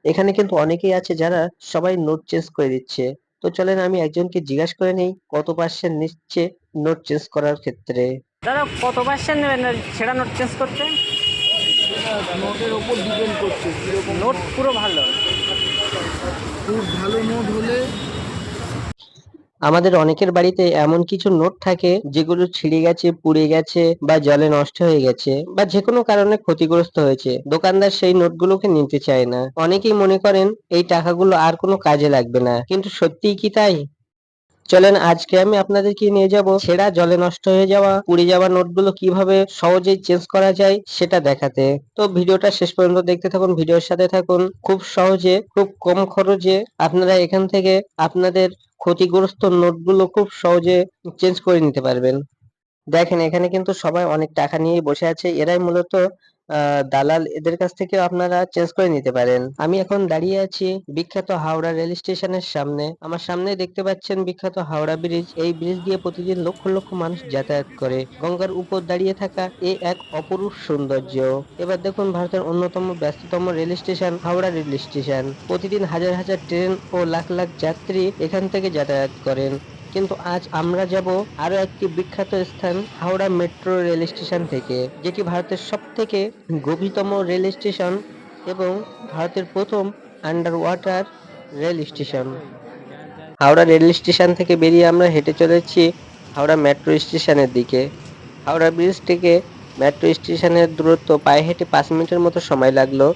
এখানে কিন্তু অনেকেই আছে যারা সবাই নোট চেঞ্জ করে দিচ্ছে। তো চলেন আমি একজনকে জিজ্ঞাসা করে নেই কত পার্সেন্ট নিচ্ছে নোট চেঞ্জ করার ক্ষেত্রে। দাদা কত পার্সেন্ট নেবেন সেটা নোট চেঞ্জ করতে? এটা নোটের ওপর ডিপেন্ড করছে কীরকম নোট নোট। পুরো ভালো। খুব ভালো নোট হলে আমাদের অনেকের বাড়িতে এমন কিছু নোট থাকে যেগুলো ছিঁড়ে গেছে, পুড়ে গেছে বা জলে নষ্ট হয়ে গেছে বা যে কোনো কারণে ক্ষতিগ্রস্ত হয়েছে। দোকানদার সেই নোটগুলোকে নিতে চায় না। অনেকেই মনে করেন এই টাকাগুলো আর কোনো কাজে লাগবে না, কিন্তু সত্যিই কি তাই? চলেন আজকে আমি আপনাদেরকে নিয়ে যাব ছেঁড়া, জলে নষ্ট হয়ে যাওয়া, পুড়ে যাওয়া নোটগুলো কিভাবে সহজেই চেঞ্জ করা যায় সেটা দেখাতে। তো ভিডিওটা শেষ পর্যন্ত দেখতে থাকুন, ভিডিওর সাথে থাকুন। খুব সহজে, খুব কম খরচে আপনারা এখান থেকে আপনাদের ক্ষতিগ্রস্ত নোটগুলো খুব সহজে চেঞ্জ করে নিতে পারবেন। দেখেন এখানে কিন্তু সবাই অনেক টাকা নিয়ে বসে আছে। এরাই মূলত দালাল, এদের কাছ থেকে আপনারা চেঞ্জ করে নিতে পারেন। আমি এখন দাঁড়িয়ে আছি বিখ্যাত হাওড়া রেল স্টেশনের সামনে। আমার সামনে দেখতে পাচ্ছেন বিখ্যাত হাওড়া ব্রিজ। এই ব্রিজ দিয়ে প্রতিদিন লক্ষ লক্ষ মানুষ যাতায়াত করে। গঙ্গার উপর দাঁড়িয়ে থাকা এ এক অপরূপ সৌন্দর্য। এবার দেখুন ভারতের অন্যতম ব্যস্ততম rail station Howrah rail station. প্রতিদিন হাজার হাজার ট্রেন ও লাখ লাখ যাত্রী এখান থেকে যাতায়াত করেন। কিন্তু আজ আমরা যাব আরো একটি বিখ্যাত স্থান হাওড়া মেট্রো রেল স্টেশন থেকে, যেটি ভারতের সবথেকে গভীরতম রেল স্টেশন এবং ভারতের প্রথম under water rail station. Howrah rail station থেকে বেরিয়ে আমরা হেঁটে চলেছি হাওড়া মেট্রো স্টেশনের দিকে। হাওড়া ব্রিজ থেকে মেট্রো স্টেশনের দূরত্ব পায়ে হেঁটে 5 মিনিটের মতো সময় লাগলো।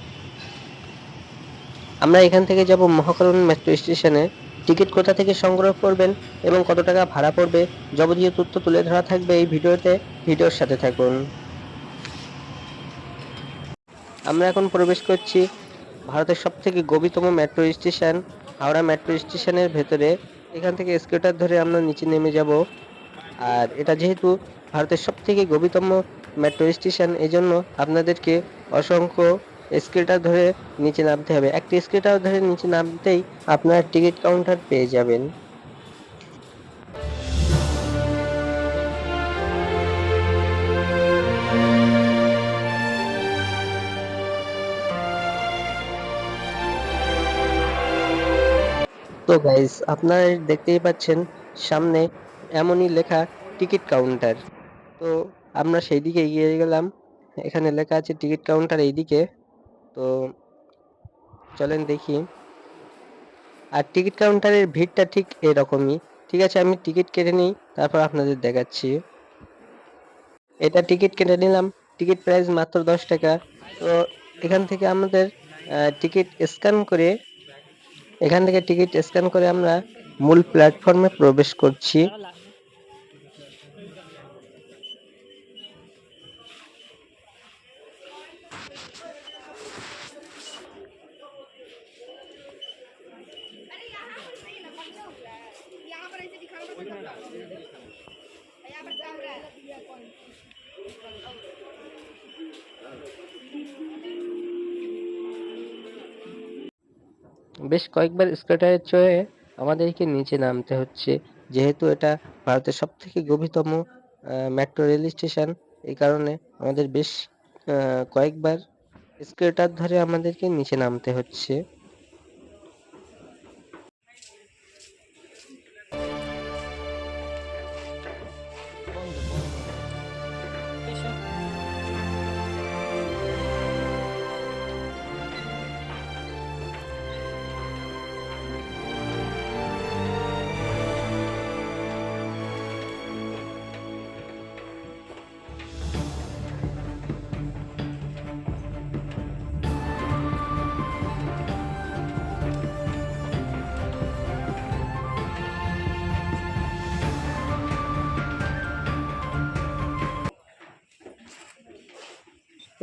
আমরা এখান থেকে যাব মহাকরণ মেট্রো স্টেশনে। টিকিট কোথা থেকে সংগ্রহ করবেন এবং কত টাকা ভাড়া পড়বে যাবতীয় তথ্য তুলে ধরা থাকবে এই ভিডিওতে। ভিডিওর সাথে থাকুন। আমরা এখন প্রবেশ করছি ভারতের সবথেকে গভীরতম মেট্রো স্টেশন হাওড়া মেট্রো স্টেশনের ভেতরে। এখান থেকে এসকেলেটর ধরে আমরা নিচে নেমে যাব। আর এটা যেহেতু ভারতের সবথেকে গভীরতম মেট্রো স্টেশন, এজন্য আপনাদেরকে অসংখ্য এসকেলেটর ধরে নিচে নামতে হবে। একটা এসকেলেটর ধরে নিচে নামতেই আপনারা টিকিট কাউন্টার পেয়ে যাবেন। তো গাইস আপনারা দেখতেই পাচ্ছেন সামনে এমনই লেখা টিকিট কাউন্টার। তো আমরা সেই দিকে এগিয়ে গেলাম। এখানে লেখা আছে টিকিট কাউন্টার এইদিকে। তো চলেন দেখি। আর টিকিট কাউন্টারের ভিড়টা ঠিক এরকমই। ঠিক আছে আমি টিকিট কেটে নিই, তারপর আপনাদের দেখাচ্ছি। এটা টিকিট কেটে নিলাম। টিকিট প্রাইস মাত্র 10 টাকা। তো এখান থেকে আমাদের টিকিট স্ক্যান করে আমরা মূল প্ল্যাটফর্মে প্রবেশ করছি। বেশ কয়েকবার এসকেলেটরে চড়ে আমাদেরকে নিচে নামতে হচ্ছে, যেহেতু এটা ভারতের সবথেকে গভীরতম মেট্রো রেল স্টেশন। এই কারণে আমাদের বেশ কয়েকবার এসকেলেটর ধরে আমাদেরকে নিচে নামতে হচ্ছে।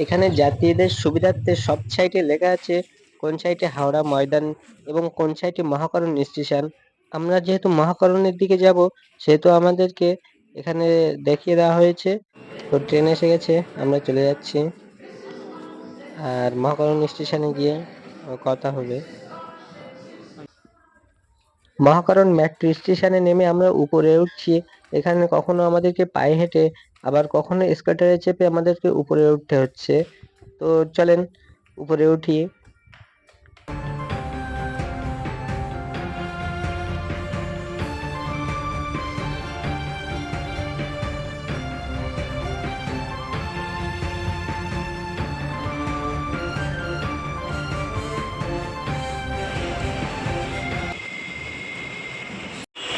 এখানে যাত্রীদের সুবিধার্থে সব সাইটে লেখা আছে কোন সাইটে হাওড়া ময়দান এবং কোন সাইটে মহাকরণ স্টেশন। আমরা যেহেতু মহাকরণের দিকে যাব, সেহেতু আমাদেরকে এখানে দেখিয়ে দেওয়া হয়েছে। তো ট্রেন এসে গেছে, আমরা চলে যাচ্ছি। আর মহাকরণ স্টেশনে গিয়ে কথা হবে। মহাকরণ মেট্রো স্টেশনে নেমে আমরা উপরে উঠছি। এখানে কখনো আমাদেরকে পায়ে হেঁটে, আবার কখনো এসকেলেটরে চেপে আমাদেরকে উপরে উঠতে হচ্ছে। তো চলেন উপরে উঠি।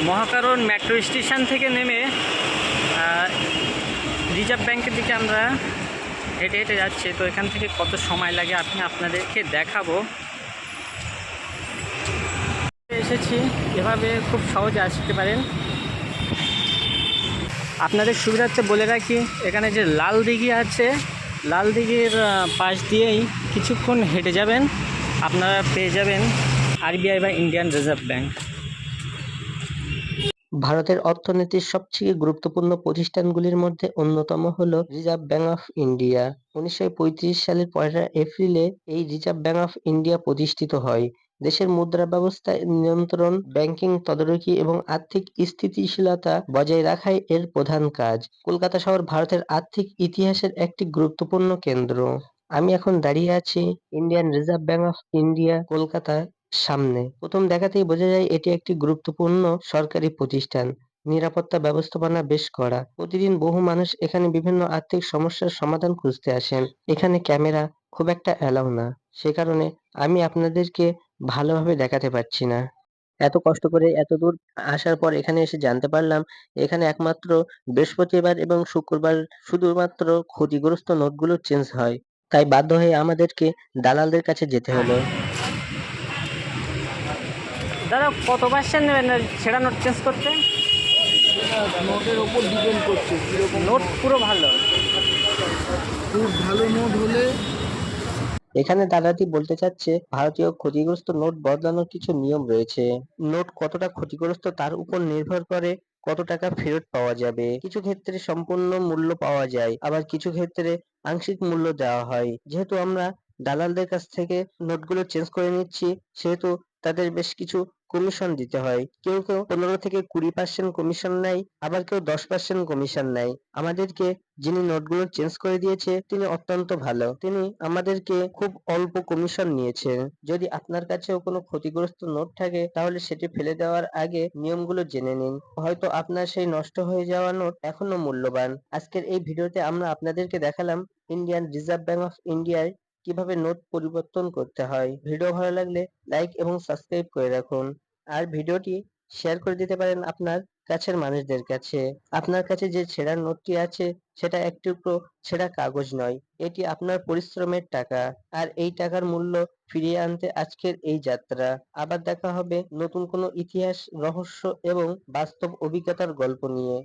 মহাকারণ মেট্রো স্টেশন থেকে নেমে রিজার্ভ ব্যাংকের দিকে আমরা হেঁটে হেঁটে যাচ্ছি। তো এখান থেকে কত সময় লাগে আমি আপনাদেরকে দেখাবো। এসেছি, এভাবে খুব সহজে আসতে পারেন। আপনাদের সুবিধার্থে বলে রাখি, এখানে যে লাল দিঘি আছে, লাল দিঘির পাশ দিয়েই কিছুক্ষণ হেঁটে যাবেন, আপনারা পেয়ে যাবেন আরবিআই বা ইন্ডিয়ান রিজার্ভ ব্যাংক। ভারতের অর্থনীতির সবচেয়ে গুরুত্বপূর্ণ প্রতিষ্ঠানগুলির মধ্যে অন্যতম হল রিজার্ভ ব্যাংক অফ ইন্ডিয়া। 1935 সালের 1 এপ্রিলে এই রিজার্ভ ব্যাংক অফ ইন্ডিয়া প্রতিষ্ঠিত হয়। দেশের মুদ্রা ব্যবস্থা নিয়ন্ত্রণ, ব্যাংকিং তদারকি এবং আর্থিক স্থিতিশীলতা বজায় রাখাই এর প্রধান কাজ। কলকাতা শহর ভারতের আর্থিক ইতিহাসের একটি গুরুত্বপূর্ণ কেন্দ্র। আমি এখন দাঁড়িয়ে আছি Indian reserve bank of India, Kolkata সামনে। প্রথম দেখাতেই বোঝা যায় এটি একটি গুরুত্বপূর্ণ সরকারি প্রতিষ্ঠান। নিরাপত্তা ব্যবস্থাপনা বেশ কড়া। প্রতিদিন বহু মানুষ এখানে বিভিন্ন আর্থিক সমস্যার সমাধান খুঁজতে আসেন। এখানে ক্যামেরা খুব একটা অ্যালাউ না, সে কারণে আমি আপনাদেরকে ভালোভাবে দেখাতে পারছি না। এত কষ্ট করে এত দূর আসার পর এখানে এসে জানতে পারলাম এখানে একমাত্র বৃহস্পতিবার এবং শুক্রবার শুধুমাত্র ক্ষতিগ্রস্ত নোটগুলো চেঞ্জ হয়। তাই বাধ্য হয়ে আমাদেরকে দালালদের কাছে যেতে হলো। দাদা, কত পার্সেন্ট নেবেন ছেঁড়া নোট চেঞ্জ করতে? এটা নোটের ওপর ডিপেন্ড করছে কীরকম নোট পুরো ভালো। খুব ভালো নোট হলে এখানে দাদাটি বলতে চাচ্ছে ভারতীয় ক্ষতিগ্রস্ত নোট বদলানোর কিছু নিয়ম রয়েছে। নোট কতটা ক্ষতিগ্রস্ত তার উপর নির্ভর করে কত টাকা ফেরত পাওয়া যাবে। কিছু ক্ষেত্রে সম্পূর্ণ মূল্য পাওয়া যায়, আবার কিছু ক্ষেত্রে আংশিক মূল্য দেওয়া হয়। যেহেতু আমরা দালালদের কাছ থেকে নোটগুলো চেঞ্জ করে নিচ্ছি, সেহেতু তাদের বেশ কিছু কমিশন দিতে হয়। কেউ কেউ 15 থেকে 20% কমিশন নেয়, আবার কেউ 10% কমিশন নেয়। আমাদেরকে যিনি নোটগুলো চেঞ্জ করে দিয়েছে তিনি অত্যন্ত ভালো। তিনি আমাদেরকে খুব অল্প কমিশন নিয়েছেন। যদি আপনার কাছেও কোনো ক্ষতিগ্রস্ত নোট থাকে তাহলে সেটি ফেলে দেওয়ার আগে নিয়মগুলো জেনে নিন। হয়তো আপনার সেই নষ্ট হয়ে যাওয়া নোট এখনো মূল্যবান। আজকের এই ভিডিওতে আমরা আপনাদেরকে দেখালাম ইন্ডিয়ান রিজার্ভ ব্যাংক অফ ইন্ডিয়ায় কিভাবে নোট পরিবর্তন করতে হয়। ভিডিও ভালো লাগলে লাইক এবং সাবস্ক্রাইব করে রাখুন। আর ভিডিওটি শেয়ার করে দিতে পারেন আপনার কাছের মানুষদের কাছে। আপনার কাছে যে ছেঁড়া নোটটি আছে সেটা এক টুকরো ছেঁড়া কাগজ নয়, এটি আপনার পরিশ্রমের টাকা। আর এই টাকার মূল্য ফিরিয়ে আনতে আজকের এই যাত্রা। আবার দেখা হবে নতুন কোনো ইতিহাস, রহস্য এবং বাস্তব অভিজ্ঞতার গল্প নিয়ে।